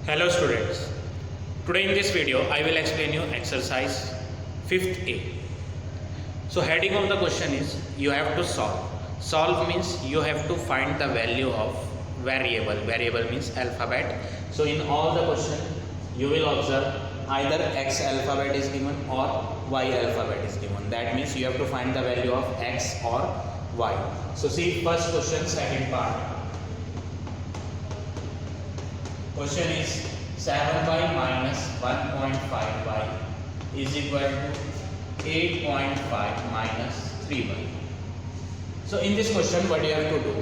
Hello students, today in this video I will explain you exercise 5th A. So heading of the question is you have to solve. Solve means you have to find the value of variable. Variable means alphabet. So in all the question you will observe either X alphabet is given or Y alphabet is given. That means you have to find the value of X or Y. So see first question, second part. Question is 7y minus 1.5y is equal to 8.5 minus 3y. So in this question what you have to do?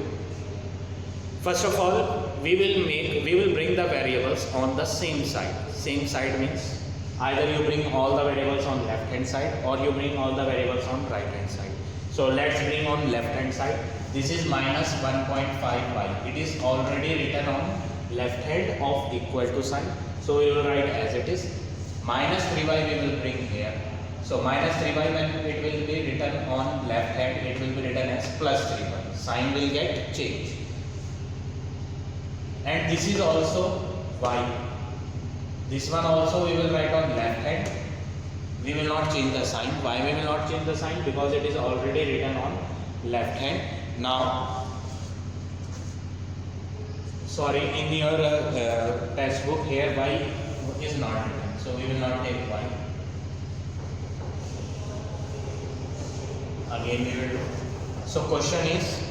First of all we will bring the variables on the same side. Same side means either you bring all the variables on left hand side or you bring all the variables on right hand side. So let's bring on left hand side. This is minus 1.5y. It is already written on left hand of equal to sign, so we will write as it is. Minus 3y we will bring here, so minus 3y when it will be written on left hand it will be written as plus 3y. Sign will get changed, and this is also y. This one also we will write on left hand. We will not change the sign. Why we will not change the sign? Because it is already written on left hand. Now sorry, in your textbook here y is not written, so we will not take y. Again we will do. So question is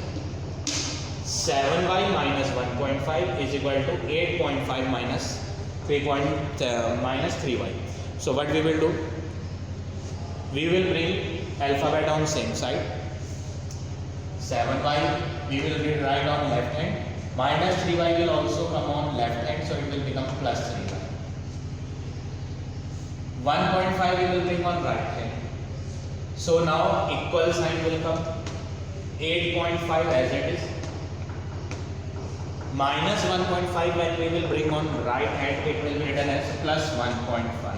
7y minus 1.5 is equal to 8.5 minus 3y. So what we will do? We will bring alphabet on same side. 7y we will write on left hand. Minus 3y will also come on left hand, so it will become plus 3y. 1.5 we will bring on right hand. So now equal sign will come. 8.5 as it is. Minus 1.5 when we will bring on right hand, it will be written as plus 1.5.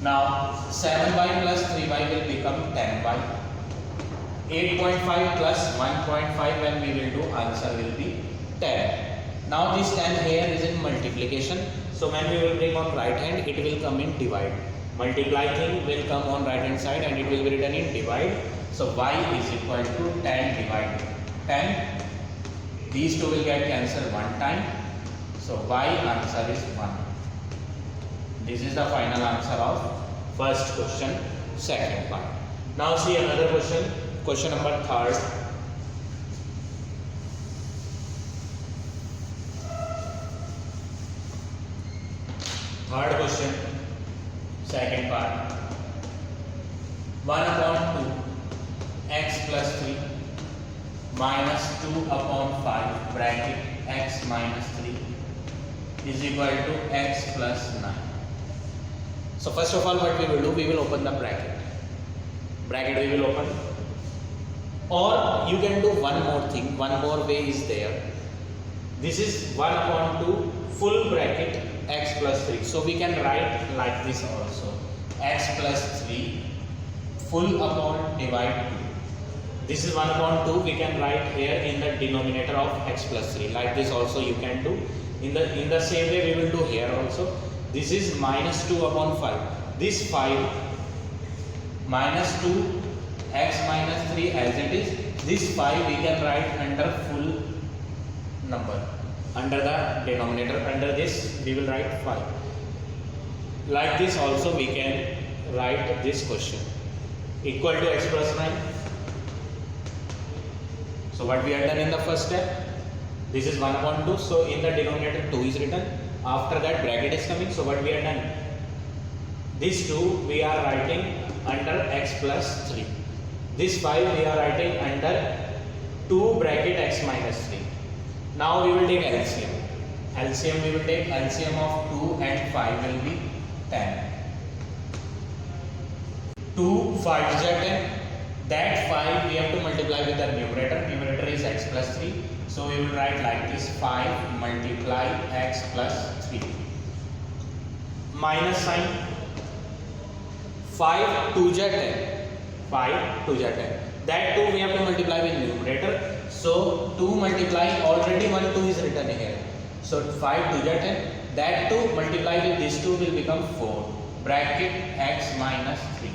Now 7y plus 3y will become 10y. 8.5 plus 1.5 when we will do, answer will be 10. Now this 10 here is in multiplication. So when we will bring on right hand, it will come in divide. Multiply thing will come on right hand side and it will be written in divide. So y is equal to 10 divided 10. These two will get cancelled one time. So y answer is 1. This is the final answer of first question, second part. Now see another question. Question number 3rd. Third question, second part. 1 upon 2 x plus 3 minus 2 upon 5 bracket x minus 3 is equal to x plus 9. So first of all what we will do? We will open the bracket. Bracket we will open. Or you can do one more thing, one more way is there. This is 1 upon 2 full bracket x plus 3. So we can write like this also. X plus 3 full upon divide 2. This is 1 upon 2. We can write here in the denominator of x plus 3. Like this also you can do. In the same way we will do here also. This is minus 2 upon 5. This 5 minus 2 x minus 3 as it is. This 5 we can write under full number. Under the denominator, under this we will write 5. Like this also we can write this question. Equal to x plus 9. So what we have done in the first step? This is 1 upon 2. So in the denominator 2 is written. After that bracket is coming. So what we have done? This 2 we are writing under x plus 3. This 5 we are writing under 2 bracket x minus 3. Now we will take LCM. LCM we will take. LCM of 2 and 5 will be 10. 2, 5 is 10. That 5 we have to multiply with the numerator. Numerator is x plus 3. So we will write like this. 5 multiply x plus 3. Minus sign. 5 2 is 10. 5 2 is 10. That 2 we have to multiply with numerator. So 2 multiply, already 1 2 is written here. So 5 2 is 10. That 2 multiply with this 2 will become 4. Bracket x minus 3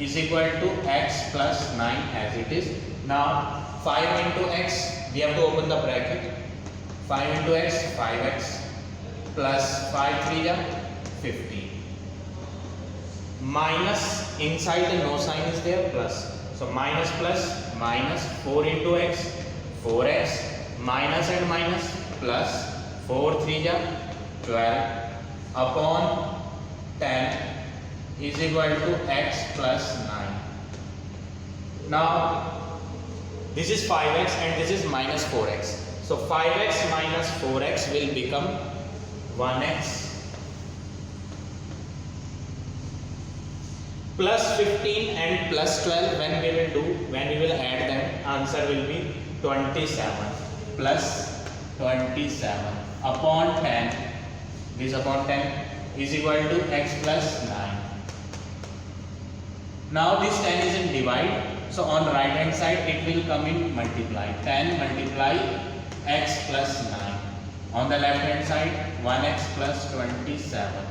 is equal to x plus 9 as it is. Now 5 into x, we have to open the bracket. 5 into x, 5x plus 5 3 ja 15. Minus inside the no sign is there, plus. So minus plus minus 4 into x, 4x, minus and minus plus 4 3 ja 12 upon 10 is equal to x plus 9. Now this is 5x and this is minus 4x. So 5x minus 4x will become 1x plus 15 and plus 12. When we will add them, answer will be 27 plus 27 upon 10. This upon 10 is equal to x plus 9. Now this 10 is in divide, so on right hand side it will come in multiply. 10 multiply x plus 9. On the left hand side 1x plus 27.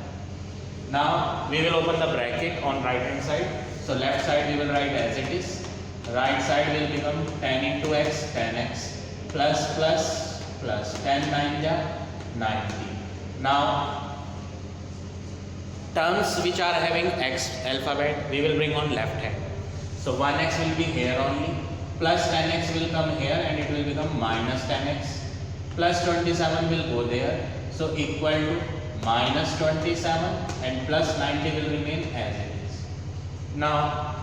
Now we will open the bracket on right hand side. So left side we will write as it is. Right side will become 10 into x, 10x plus plus plus 10 9 ja 90. Now terms which are having x alphabet we will bring on left hand. So 1x will be here only, plus 10x will come here and it will become minus 10x, plus 27 will go there, so equal to minus 27 and plus 90 will remain as it is. Now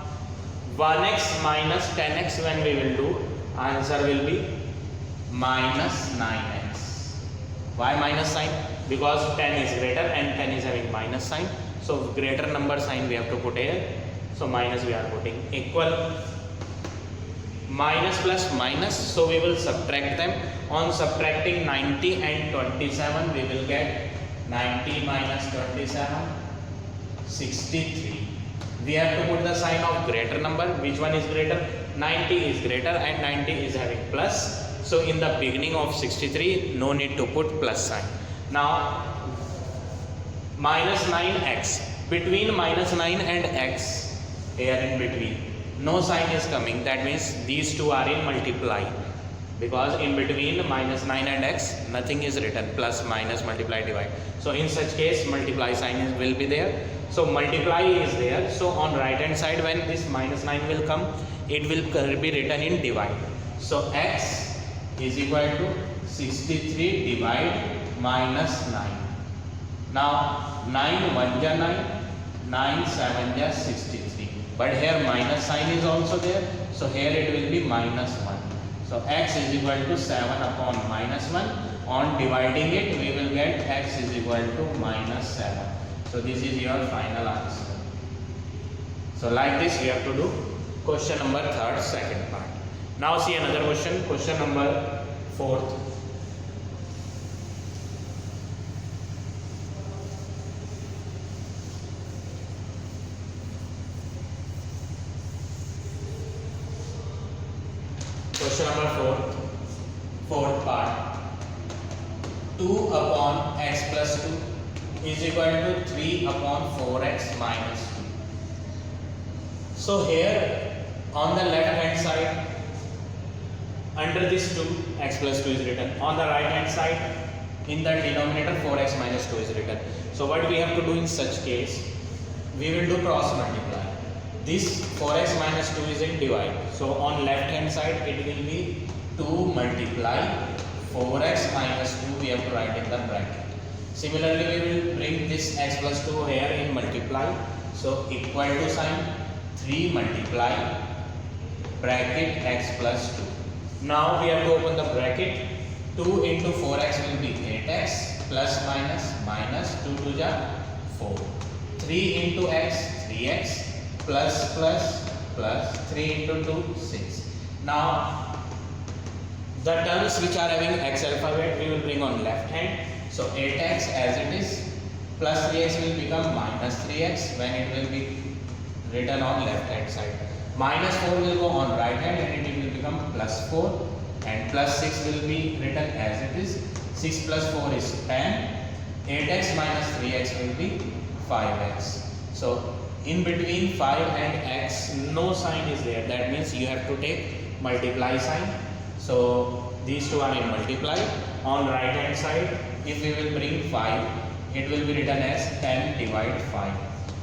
1x minus 10x when we will do, answer will be minus 9x. Why minus sign? Because 10 is greater and 10 is having minus sign. So greater number sign we have to put here. So minus we are putting, equal minus plus minus. So we will subtract them. On subtracting 90 and 27 we will get 90 minus 27, 63. We have to put the sign of greater number. Which one is greater? 90 is greater and 90 is having plus. So in the beginning of 63 no need to put plus sign. Now minus 9x, between minus 9 and x, here in between no sign is coming, that means these two are in multiply, because in between minus 9 and x nothing is written, plus minus multiply divide. So in such case multiply sign will be there. So multiply is there, so on right hand side when this minus 9 will come, it will be written in divide. So x is equal to 63 divide minus 9. Now 9 1 ja 9, 9 7 ja 63. But here minus sign is also there, so here it will be minus 1. So x is equal to 7 upon minus 1. On dividing it we will get x is equal to minus 7. So this is your final answer. So like this we have to do question number 3rd, second part. Now see another question, question number 4th. Question number 4th part. 2 upon x plus 2 is equal to 3 upon 4x minus 2. So here on the left hand side, under this 2 x plus 2 is written. On the right hand side in the denominator 4x minus 2 is written. So what we have to do in such case, we will do cross multiply. This 4x minus 2 is in divide. So on left hand side it will be 2 multiply 4x minus 2 we have to write in the bracket. Similarly we will bring this x plus 2 here in multiply. So equal to sign 3 multiply bracket x plus 2. Now we have to open the bracket. 2 into 4x will be 8x plus minus minus 2 to the 4. 3 into x 3x plus plus plus 3 into 2 6. Now the terms which are having x alphabet we will bring on left hand. So 8x as it is plus 3x will become minus 3x when it will be written on left hand side. Minus 4 will go on right hand and it will become plus 4, and plus 6 will be written as it is. 6 plus 4 is 10 8x minus 3x will be 5x. So in between 5 and x no sign is there, that means you have to take multiply sign. So these two are in multiply. On right hand side, if we will bring 5, it will be written as 10 divide 5.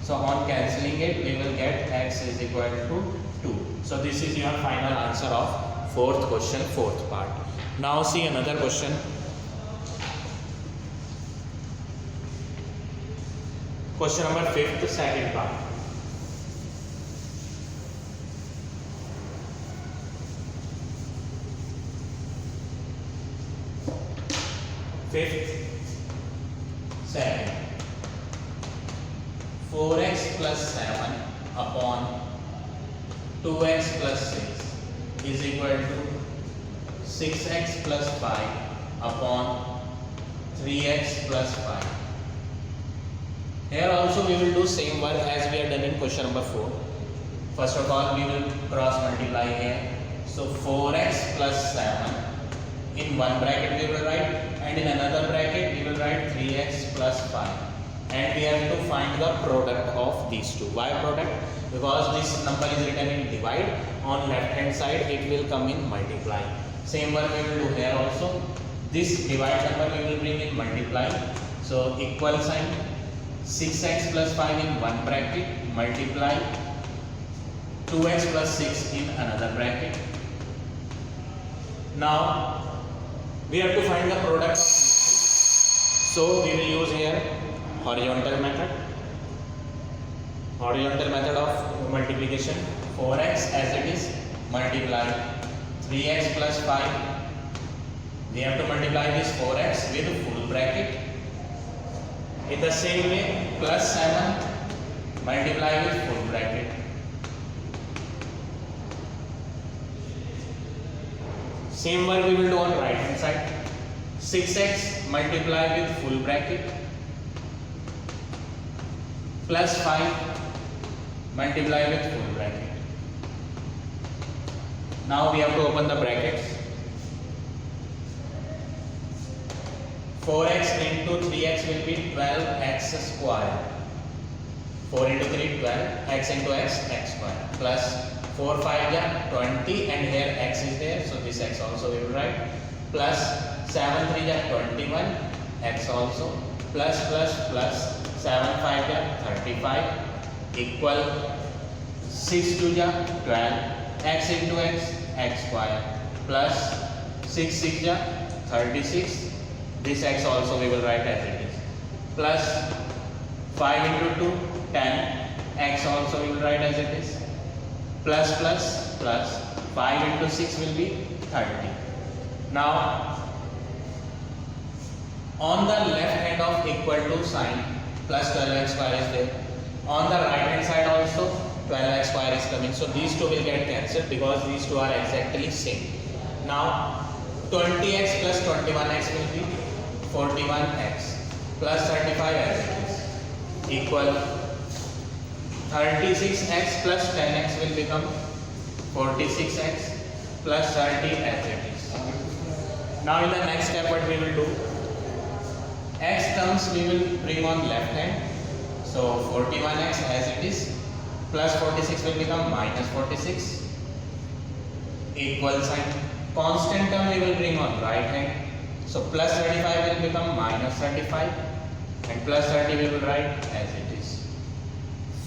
So on cancelling it, we will get x is equal to 2. So this is your final answer of fourth question, fourth part. Now see another question. Question number 5th, second part. Fifth, second. 4x plus 7 upon 2x plus 6 is equal to 6x plus 5 upon 3x plus 5. Here also we will do same work as we have done in question number 4. First of all, we will cross multiply here. So 4x plus 7 in one bracket we will write, and in another bracket we will write 3x plus 5. And we have to find the product of these two. Why product? Because this number is written in divide. On left hand side it will come in multiply. Same work we will do here also. This divide number we will bring in multiply. So equal sign, 6x plus 5 in one bracket, multiply 2x plus 6 in another bracket. Now we have to find the product. So we will use here horizontal method. Horizontal method of multiplication. 4x as it is, multiply 3x plus 5. We have to multiply this 4x with full bracket. In the same way, plus 7 multiply with full bracket. Same work we will do on right hand side. 6x multiply with full bracket plus 5 multiply with full bracket. Now we have to open the brackets. 4x into 3x will be 12x square. 4 into 3, 12, x into x, x square, plus 4 5 ja 20, and here x is there, so this x also we will write, plus 7 3 ja 21, x also, plus 7 5 ja 35, equal 6 2 ja 12, x into x, x square, plus 6 6 ja 36, this x also we will write as it is, plus 5 into 2, 10, x also we will write as it is, plus 5 into 6 will be 30. Now on the left hand of equal to sign, plus 12x square is there. On the right hand side also 12x square is coming, so these two will get cancelled because these two are exactly same. Now 20x plus 21x will be 41x plus 35 as it is, equal 36x plus 10x will become 46x plus 30 as it is. Now in the next step what we will do, x terms we will bring on left hand. So 41x as it is, plus 46 will become minus 46, equal sign. Constant term we will bring on right hand. So plus 35 will become minus 35, and plus 30 we will write as it is.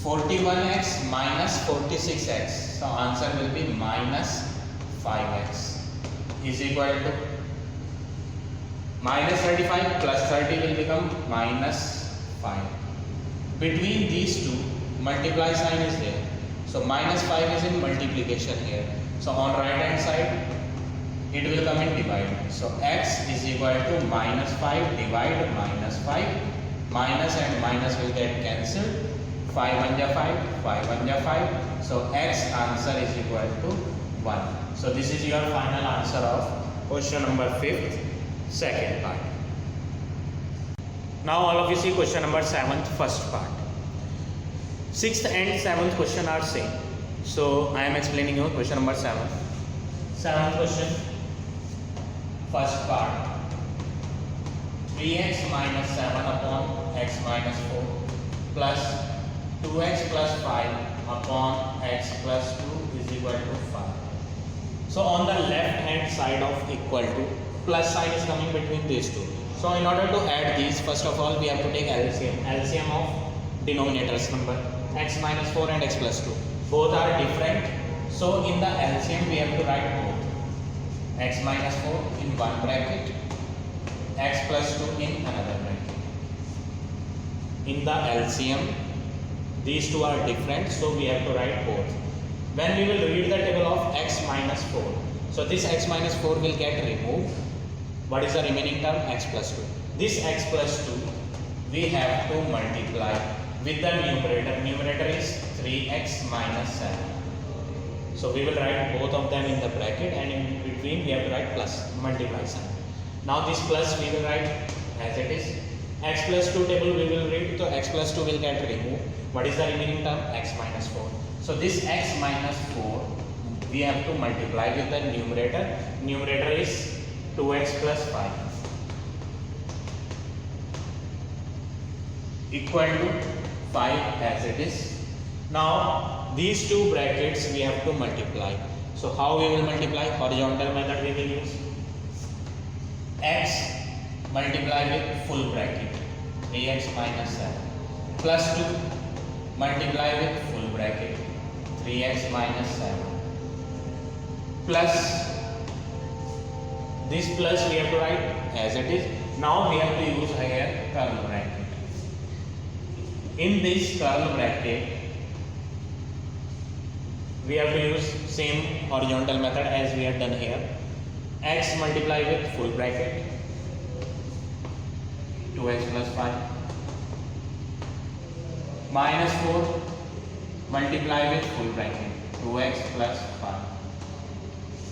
41x minus 46x, so answer will be minus 5x is equal to minus 35 plus 30 will become minus 5. Between these two, multiply sign is there. So minus 5 is in multiplication here. So on right hand side, it will come in divide. So x is equal to minus 5 divide minus 5. Minus and minus will get cancelled. 5 1 ja 5, 5 1 ja 5. So x answer is equal to 1. So this is your final answer of question number 5th, second part. Now all of you see question number 7th, first part. 6th and 7th question are same. So I am explaining you question number 7. 7th question, first part. 3x minus 7 upon x minus 4 plus 2x plus 5 upon x plus 2 is equal to 5. So on the left hand side of equal to, plus sign is coming between these two. So in order to add these, first of all we have to take LCM. LCM of denominators number x minus 4 and x plus 2. Both are different. So in the LCM we have to write both. X minus 4 in one bracket, x plus 2 in another bracket. In the LCM, these two are different, so we have to write both. When we will read the table of x minus 4, so this x minus 4 will get removed. What is the remaining term? X plus 2. This x plus 2 we have to multiply with the numerator. Numerator is 3x minus 7. So we will write both of them in the bracket, and in between we have to write plus, multiply sign. Now this plus we will write as it is. X plus 2 table we will read, so x plus 2 will get removed. What is the remaining term? X minus 4. So this x minus 4 we have to multiply with the numerator. Numerator is 2x plus 5 equal to 5 as it is. Now these two brackets we have to multiply. So how we will multiply? Horizontal method we will use. X multiply with full bracket 3x minus 7 plus 2 multiply with full bracket 3x minus 7 plus this plus we have to write as it is. Now we have to use here curly bracket. In this curly bracket we have to use same horizontal method as we have done here. X multiply with full bracket 2x plus 5 minus 4 multiply with full bracket 2x plus 5.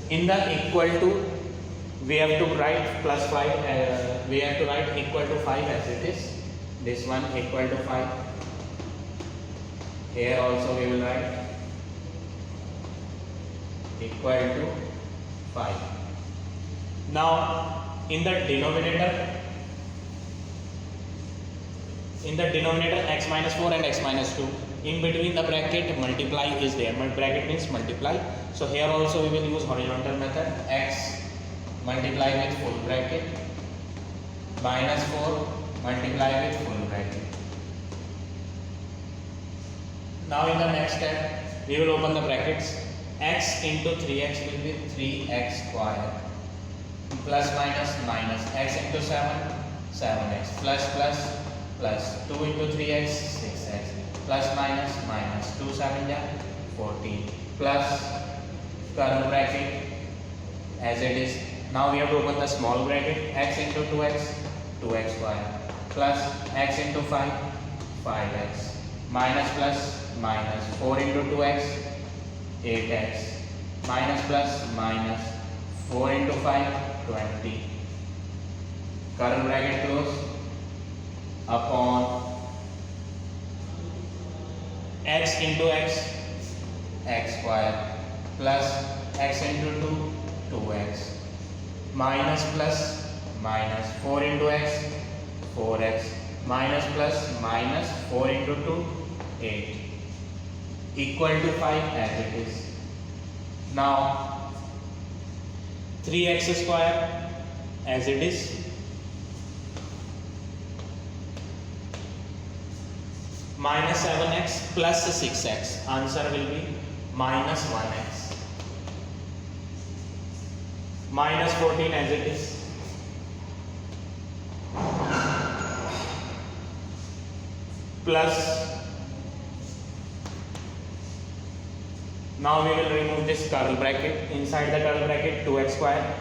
In the equal to we have to write plus 5, we have to write equal to 5 as it is. This one equal to 5. Here also we will write equal to 5. Now in the denominator x minus 4 and x minus 2, in between the bracket multiply is there. Bracket means multiply. So here also we will use horizontal method. X multiply with full bracket minus 4 multiply with full bracket. Now in the next step we will open the brackets. X into 3x will be 3x square plus minus minus x into 7 7x plus plus plus 2 into 3x 6x plus minus minus 2 7 14 plus curly bracket as it is. Now we have to open the small bracket. X into 2x 2x square plus x into 5 5x minus plus minus 4 into 2x 8x minus plus minus 4 into 5 20 curly bracket close upon x into x x square plus x into 2 2x minus plus minus 4 into x 4x minus plus minus 4 into 2 8 equal to 5 as it is. Now 3x square as it is minus 7x plus 6x, answer will be minus 1x minus 14 as it is plus, now we will remove this curly bracket. Inside the curly bracket 2x square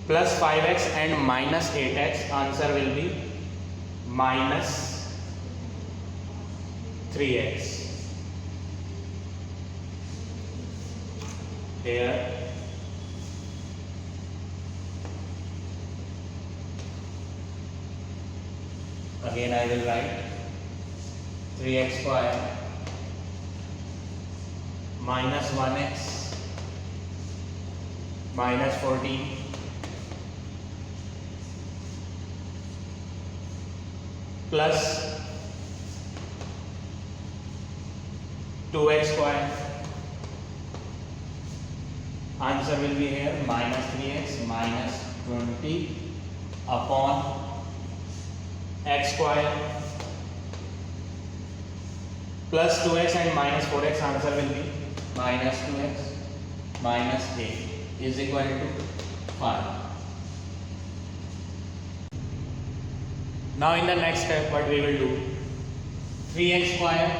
plus 5x and minus 8x, answer will be minus 3x. Here again I will write 3x square minus 1x minus 14 plus 2x square. Answer will be here minus 3x minus 20 upon x square plus 2x and minus 4x. Answer will be minus 2x minus 8 is equal to 5. Now in the next step what we will do, 3x square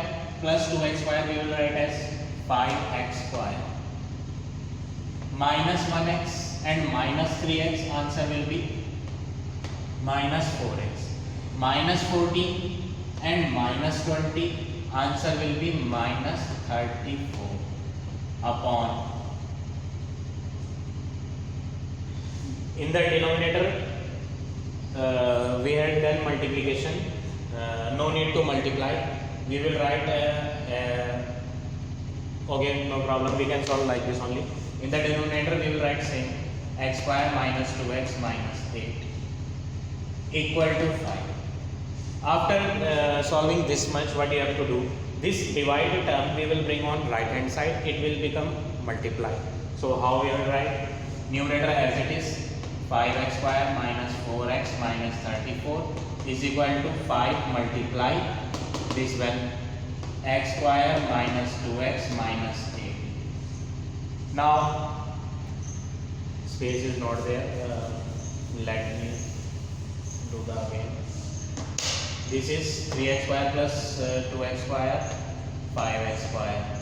plus 2x square we will write as 5x square minus 1x and minus 3x. Answer will be minus 4x minus 14 and minus 20. Answer will be minus 34 upon, in the denominator we had done multiplication, no need to multiply. We will write okay, no problem, we can solve like this only. In the denominator we will write same, x square minus 2x minus 8 equal to 5. After solving this much, what you have to do, this divided term we will bring on right hand side, it will become multiply. So how we will write? Numerator as it is, 5x square minus 4x minus 34 is equal to 5 multiply this one, x square minus 2x minus 8. Now space is not there, let me do the again. This is 3x square plus 2x square, 5x square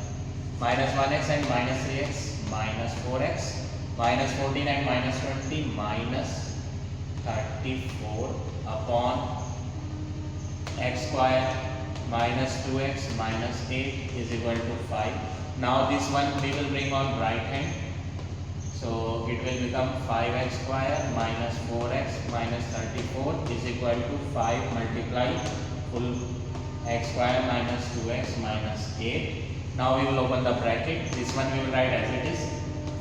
minus 1x and minus 3x minus 4x minus 14 and minus 20 minus 34 upon x square minus 2x minus 8 is equal to 5. Now this one we will bring on right hand, so it will become 5x square minus 4x minus 34 is equal to 5 multiply full x square minus 2x minus 8. Now we will open the bracket, this one we will write as it is,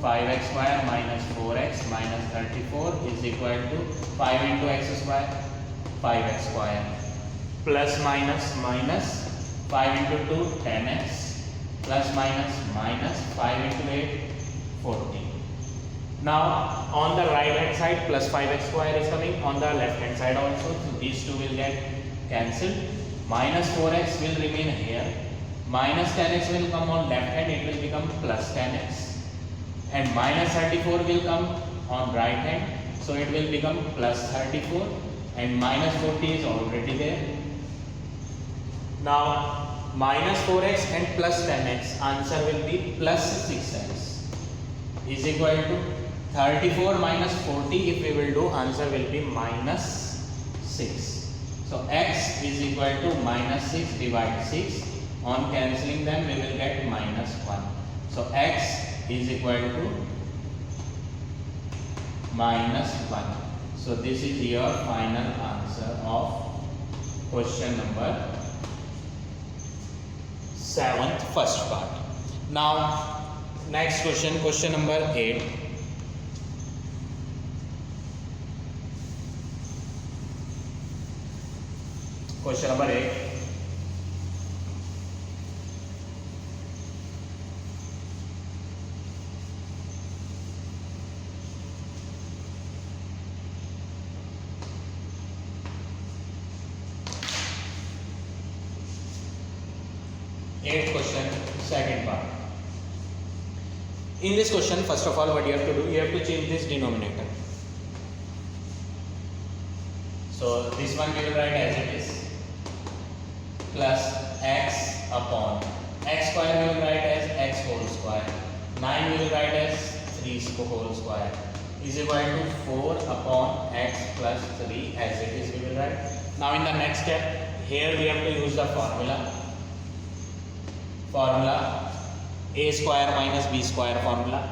5x square minus 4x minus 34 is equal to 5 into x square, 5x square plus minus minus 5 into 2 10x plus minus minus 5 into 8 40. Now on the right hand side plus 5x square is coming, on the left hand side also, so these two will get cancelled. Minus 4x will remain here, minus 10x will come on left hand, it will become plus 10x, and minus 34 will come on right hand, so it will become plus 34, and minus 40 is already there. Now minus 4x and plus 10x, answer will be plus 6x is equal to 34 minus 40. If we will do, answer will be minus 6. So x is equal to minus 6 divide 6. On cancelling them we will get minus 1. So x is equal to minus 1. So this is your final answer of question number 7th first part. Now next question, question number 8. Question number 8. Eighth question, second part. In this question, first of all, what you have to do, you have to change this denominator. So this one we will write as it is, plus x upon x square we will write as x whole square, 9 we will write as 3 whole square is equal to 4 upon x plus 3 as it is we will write. Now in the next step, here we have to use the formula a square minus b square formula,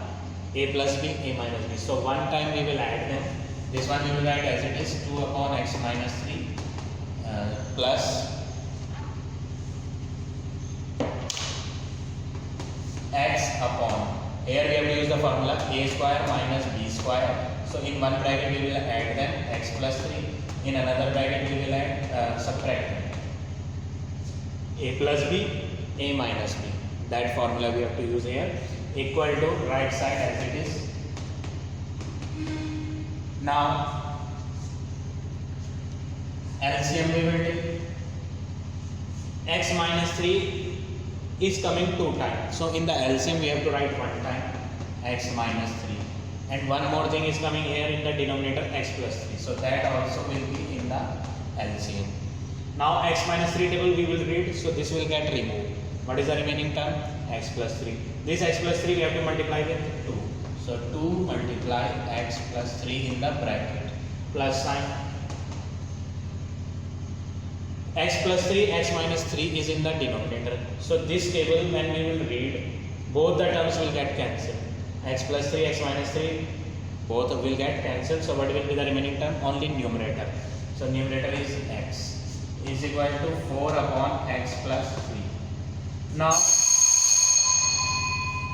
a plus b, a minus b. So one time we will add them. This one we will write as it is 2 upon x minus 3 plus x upon Here we have to use the formula a square minus b square. So in one bracket we will add them x plus 3. In another bracket we will add subtract them. A plus b, a minus b. That formula we have to use here. Equal to right side as it is. Now LCM we will take. X minus 3 is coming 2 times. So in the LCM we have to write 1 time x minus 3. And one more thing is coming here in the denominator x plus 3. So that also will be in the LCM. Now x minus 3 table we will read. So this will get removed. What is the remaining term? X plus 3. This x plus 3 we have to multiply with 2. So 2 multiply x plus 3 in the bracket. Plus sign. X plus 3, x minus 3 is in the denominator. So this table when we will read, both the terms will get cancelled. X plus 3, x minus 3, both will get cancelled. So what will be the remaining term? Only numerator. So numerator is x is equal to 4 upon x plus 3. Now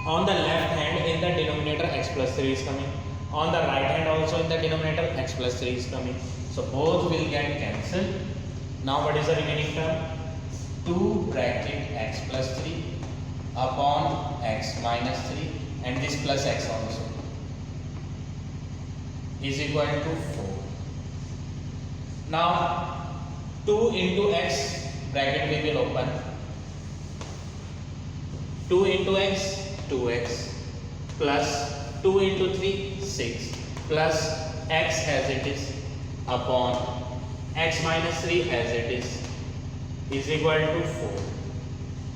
on the left hand in the denominator x plus 3 is coming. On the right hand also in the denominator x plus 3 is coming. So both will get cancelled. Now what is the remaining term? 2 bracket x plus 3 upon x minus 3 and this plus x also is equal to 4. Now 2 into x bracket we will open. 2 into x 2x plus 2 into 3 6 plus x as it is upon x minus 3 as it is equal to 4.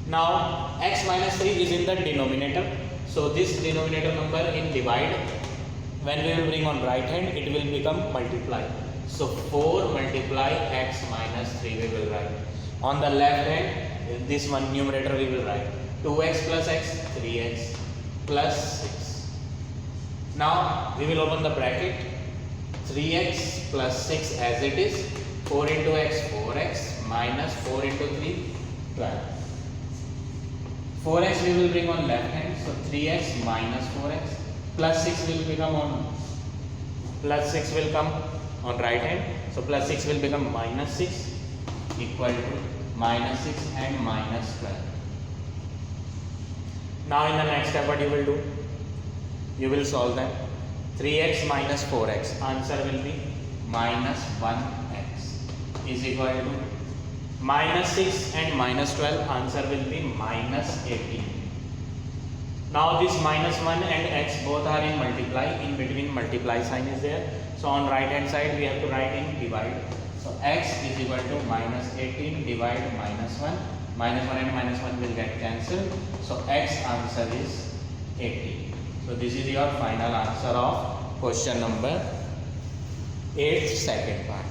Now x minus 3 is in the denominator. So this denominator number in divide, when we will bring on right hand, it will become multiply. So 4 multiply x minus 3 we will write. On the left hand, this one numerator we will write 2x plus x 3x plus 6. Now we will open the bracket. 3x plus 6 as it is. 4 into x 4x minus 4 into 3 12. 4x we will bring on left hand. So 3x minus 4x plus 6 will become on plus 6 will come on right hand. So plus 6 will become minus 6 equal to minus 6 and minus 12. Now in the next step what you will do? You will solve them. 3x minus 4x, answer will be minus 1x is equal to minus 6 and minus 12, answer will be minus 18. Now this minus 1 and x both are in multiply, in between multiply sign is there. So on right hand side we have to write in divide. So x is equal to minus 18 divide minus 1. Minus 1 and minus 1 will get cancelled. So x answer is 18. So this is your final answer of question number 8, second part.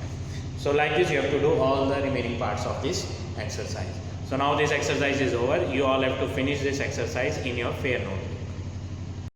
So like this you have to do all the remaining parts of this exercise. So now this exercise is over. You all have to finish this exercise in your fair note.